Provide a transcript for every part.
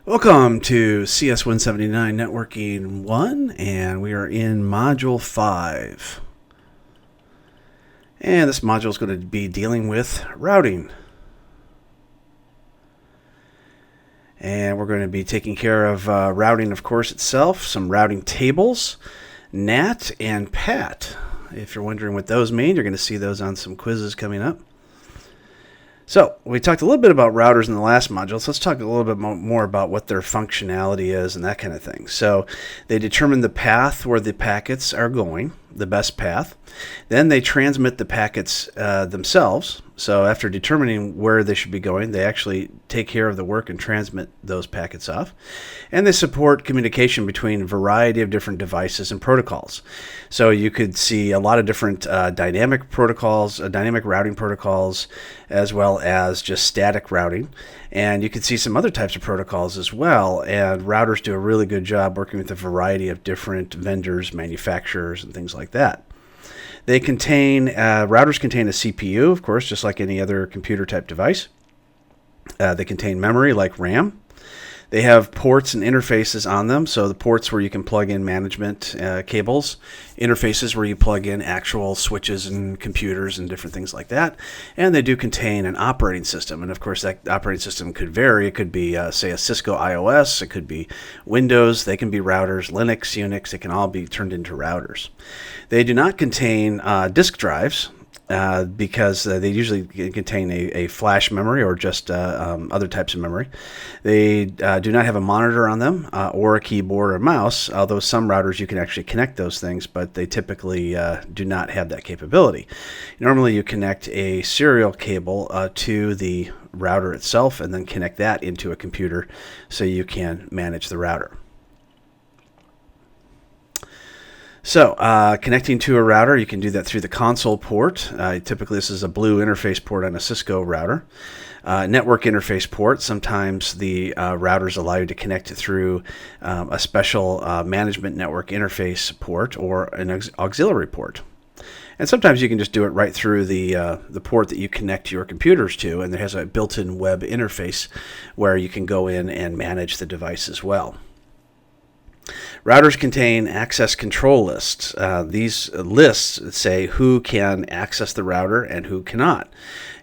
Welcome to CS179 Networking 1, and we are in Module 5. And this module is going to be dealing with routing. And we're going to be taking care of routing, of course, itself, some routing tables, NAT and PAT. If you're wondering what those mean, you're going to see those on some quizzes coming up. So we talked a little bit about routers in the last module, so let's talk a little bit more about what their functionality is and that kind of thing. So they determine the path where the packets are going, the best path. Then they transmit the packets themselves. So after determining where they should be going, they actually take care of the work and transmit those packets off. And they support communication between a variety of different devices and protocols. So you could see a lot of different dynamic protocols, dynamic routing protocols, as well as just static routing. And you can see some other types of protocols as well. And routers do a really good job working with a variety of different vendors, manufacturers, and things like that. They contain, routers contain a CPU, of course, just like any other computer type device. They contain memory like RAM. They have ports and interfaces on them. So the ports where you can plug in management cables, interfaces where you plug in actual switches and computers and different things like that. And they do contain an operating system. And of course, that operating system could vary. It could be, say, a Cisco iOS. It could be Windows. They can be routers, Linux, Unix. It can all be turned into routers. They do not contain disk drives. Because they usually contain a flash memory or just other types of memory. They do not have a monitor on them or a keyboard or mouse, although some routers you can actually connect those things, but they typically do not have that capability. Normally you connect a serial cable to the router itself and then connect that into a computer so you can manage the router. So, connecting to a router, you can do that through the console port. Typically, this is a blue interface port on a Cisco router. Network interface port, sometimes the routers allow you to connect it through a special management network interface port or an auxiliary port. And sometimes you can just do it right through the port that you connect your computers to, and there has a built-in web interface where you can go in and manage the device as well. Routers contain access control lists. These lists say who can access the router and who cannot,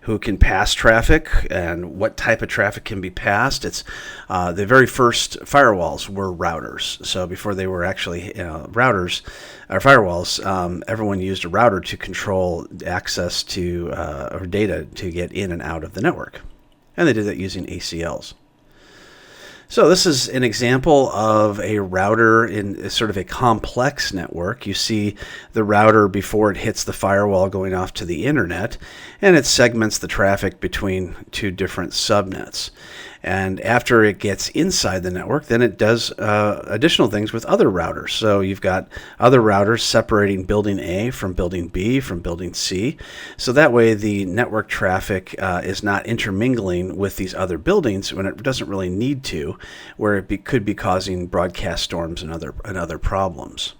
who can pass traffic and what type of traffic can be passed. It's the very first firewalls were routers. So before they were actually routers or firewalls, everyone used a router to control access to or data to get in and out of the network. And they did that using ACLs. So this is an example of a router in sort of a complex network. You see the router before it hits the firewall going off to the internet, and it segments the traffic between two different subnets. And after it gets inside the network, then it does additional things with other routers. So you've got other routers separating building A from building B from building C. So that way the network traffic is not intermingling with these other buildings when it doesn't really need to, where it could be causing broadcast storms and other problems.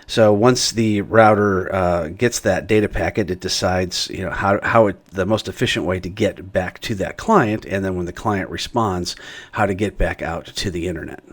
So once the router gets that data packet, it decides the most efficient way to get back to that client, and then when the client responds, how to get back out to the internet.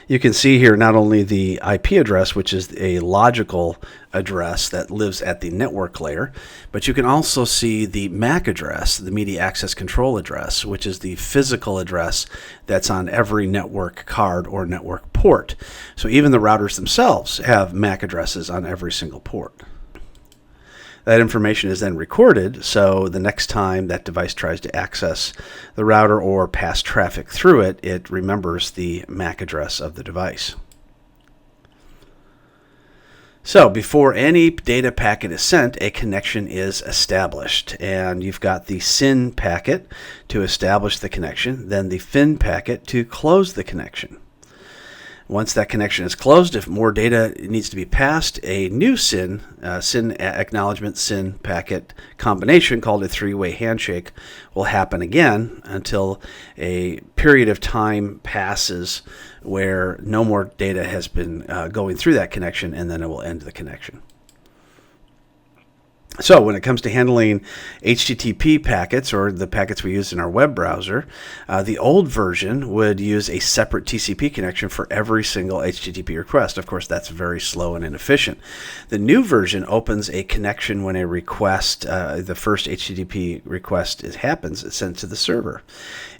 You can see here not only the IP address, which is a logical address that lives at the network layer, but you can also see the MAC address, the Media Access Control address, which is the physical address that's on every network card or network port. So even the routers themselves have MAC addresses on every single port. That information is then recorded, so the next time that device tries to access the router or pass traffic through it, it remembers the MAC address of the device. So before any data packet is sent, a connection is established. And you've got the SYN packet to establish the connection, then the FIN packet to close the connection. Once that connection is closed, if more data needs to be passed, a new SYN acknowledgement SYN packet combination called a three-way handshake will happen again until a period of time passes where no more data has been going through that connection, and then it will end the connection. So when it comes to handling HTTP packets, or the packets we use in our web browser, the old version would use a separate TCP connection for every single HTTP request. Of course, that's very slow and inefficient. The new version opens a connection when a request, the first HTTP request happens, it's sent to the server.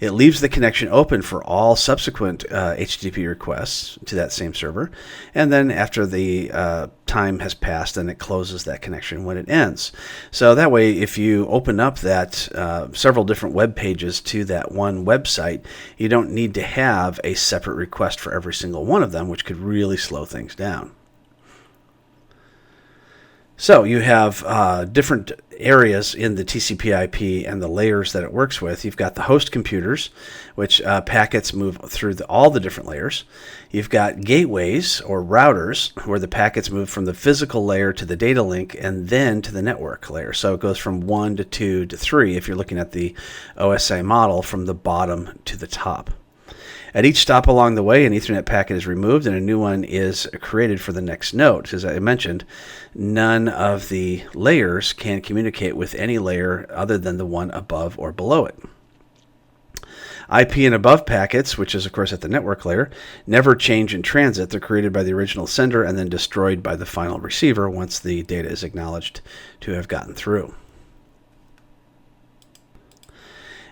It leaves the connection open for all subsequent HTTP requests to that same server, and then after the time has passed, then it closes that connection when it ends. So that way, if you open up that several different web pages to that one website, you don't need to have a separate request for every single one of them, which could really slow things down. So you have different areas in the TCP/IP and the layers that it works with. You've got the host computers, which packets move through all the different layers. You've got gateways or routers, where the packets move from the physical layer to the data link and then to the network layer. So it goes from 1 to 2 to 3 if you're looking at the OSI model, from the bottom to the top. At each stop along the way, an Ethernet packet is removed and a new one is created for the next node. As I mentioned, none of the layers can communicate with any layer other than the one above or below it. IP and above packets, which is of course at the network layer, never change in transit. They're created by the original sender and then destroyed by the final receiver once the data is acknowledged to have gotten through.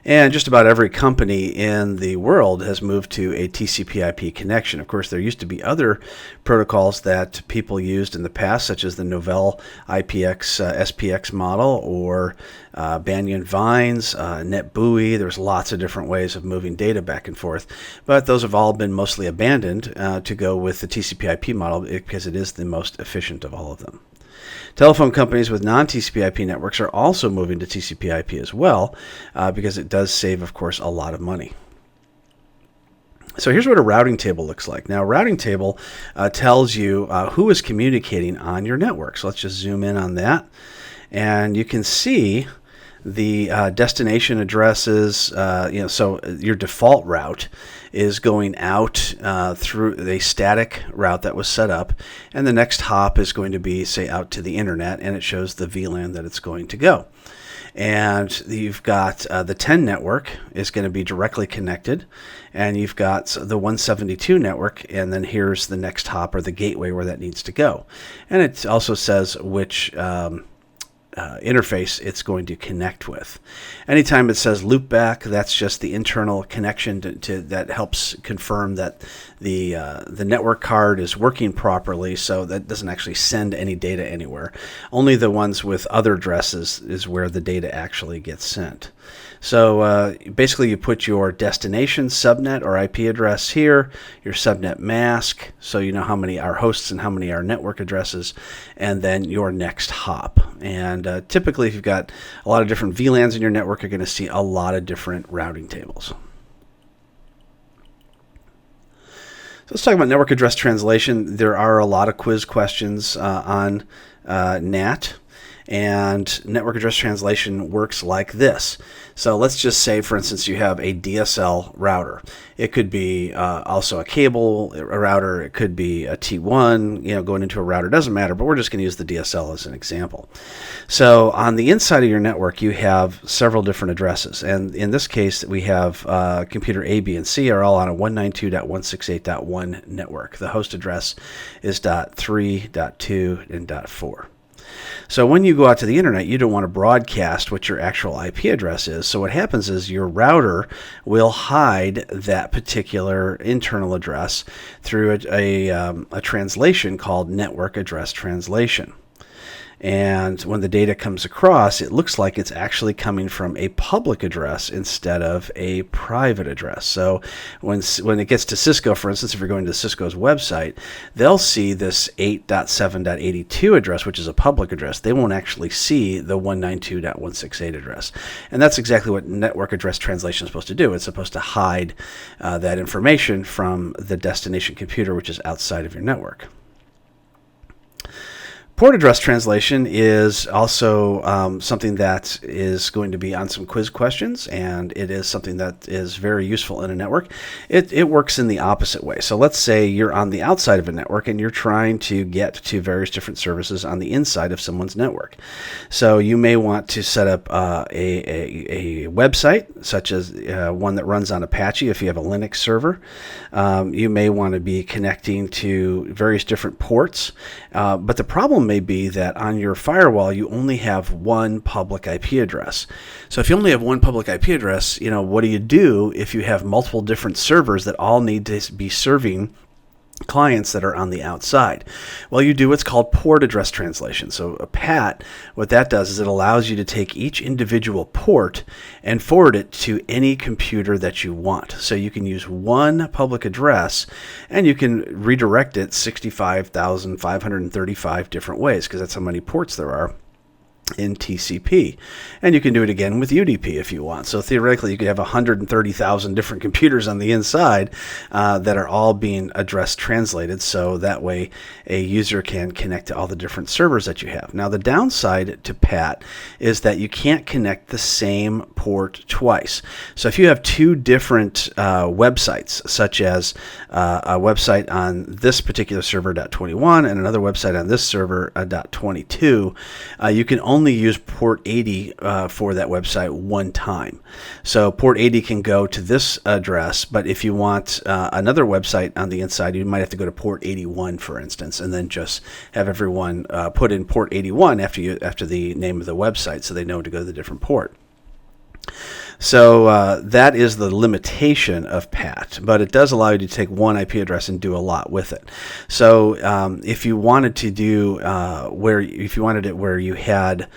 And just about every company in the world has moved to a TCP/IP connection. Of course, there used to be other protocols that people used in the past, such as the Novell IPX SPX model, or Banyan Vines, NetBEUI. There's lots of different ways of moving data back and forth, but those have all been mostly abandoned to go with the TCP/IP model because it is the most efficient of all of them. Telephone companies with non-TCP/IP networks are also moving to TCP/IP as well, because it does save, of course, a lot of money. So here's what a routing table looks like. Now, a routing table tells you who is communicating on your network. So let's just zoom in on that. And you can see the destination addresses. So your default route is going out through a static route that was set up, and the next hop is going to be, say, out to the internet, and it shows the VLAN that it's going to go. And you've got the 10 network is going to be directly connected, and you've got the 172 network, and then here's the next hop, or the gateway, where that needs to go. And it also says which interface it's going to connect with. Anytime it says loopback, that's just the internal connection to that helps confirm that the network card is working properly, so that doesn't actually send any data anywhere. Only the ones with other addresses is where the data actually gets sent. So basically you put your destination subnet or IP address here, your subnet mask, so you know how many are hosts and how many are network addresses, and then your next hop. And typically if you've got a lot of different VLANs in your network, you're going to see a lot of different routing tables. So let's talk about network address translation. There are a lot of quiz questions on NAT. And network address translation works like this. So let's just say, for instance, you have a DSL router. It could be also a cable router. It could be a T1, going into a router. Doesn't matter, but we're just going to use the DSL as an example. So on the inside of your network, you have several different addresses. And in this case, we have computer A, B, and C are all on a 192.168.1 network. The host address is .3, .2, and .4. So when you go out to the internet, you don't want to broadcast what your actual IP address is. So what happens is your router will hide that particular internal address through a translation called network address translation. And when the data comes across, it looks like it's actually coming from a public address instead of a private address. So when it gets to Cisco, for instance, if you're going to Cisco's website, they'll see this 8.7.82 address, which is a public address. They won't actually see the 192.168 address. And that's exactly what network address translation is supposed to do. It's supposed to hide that information from the destination computer, which is outside of your network. Port address translation is also something that is going to be on some quiz questions, and it is something that is very useful in a network. It works in the opposite way. So let's say you're on the outside of a network and you're trying to get to various different services on the inside of someone's network. So you may want to set up a website, such as one that runs on Apache if you have a Linux server. You may want to be connecting to various different ports, but the problem may be that on your firewall you only have one public IP address. So if you only have one public IP address, what do you do if you have multiple different servers that all need to be serving clients that are on the outside? Well, you do what's called port address translation. So a PAT, what that does is it allows you to take each individual port and forward it to any computer that you want. So you can use one public address and you can redirect it 65,535 different ways, because that's how many ports there are in TCP. And you can do it again with UDP if you want. So theoretically, you could have 130,000 different computers on the inside that are all being address translated, so that way a user can connect to all the different servers that you have. Now, the downside to PAT is that you can't connect the same port twice. So if you have two different websites, such as a website on this particular server .21 and another website on this server .22, you can only use port 80 for that website one time. So port 80 can go to this address, but if you want another website on the inside, you might have to go to port 81, for instance, and then just have everyone put in port 81 after the name of the website, so they know to go to the different port. So that is the limitation of PAT, but it does allow you to take one IP address and do a lot with it. So if you wanted to do where you had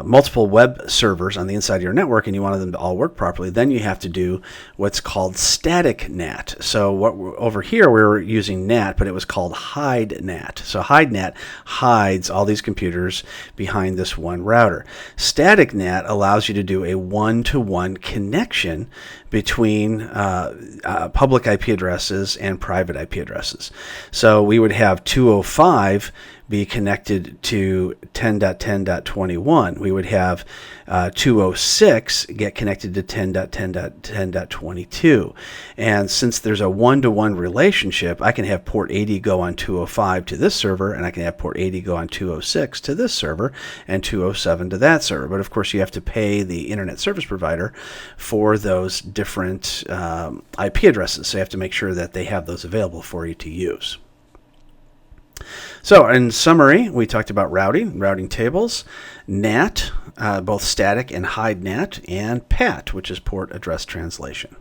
multiple web servers on the inside of your network and you wanted them to all work properly, then you have to do what's called static NAT. So over here we were using NAT, but it was called hide NAT. So hide NAT hides all these computers behind this one router. Static NAT allows you to do a one-to-one connection between public IP addresses and private IP addresses. So we would have 205 be connected to 10.10.21. We would have 206 get connected to 10.10.10.22. And since there's a one-to-one relationship, I can have port 80 go on 205 to this server, and I can have port 80 go on 206 to this server, and 207 to that server. But of course, you have to pay the internet service provider for those different IP addresses. So you have to make sure that they have those available for you to use. So in summary, we talked about routing tables, NAT, both static and hide NAT, and PAT, which is port address translation.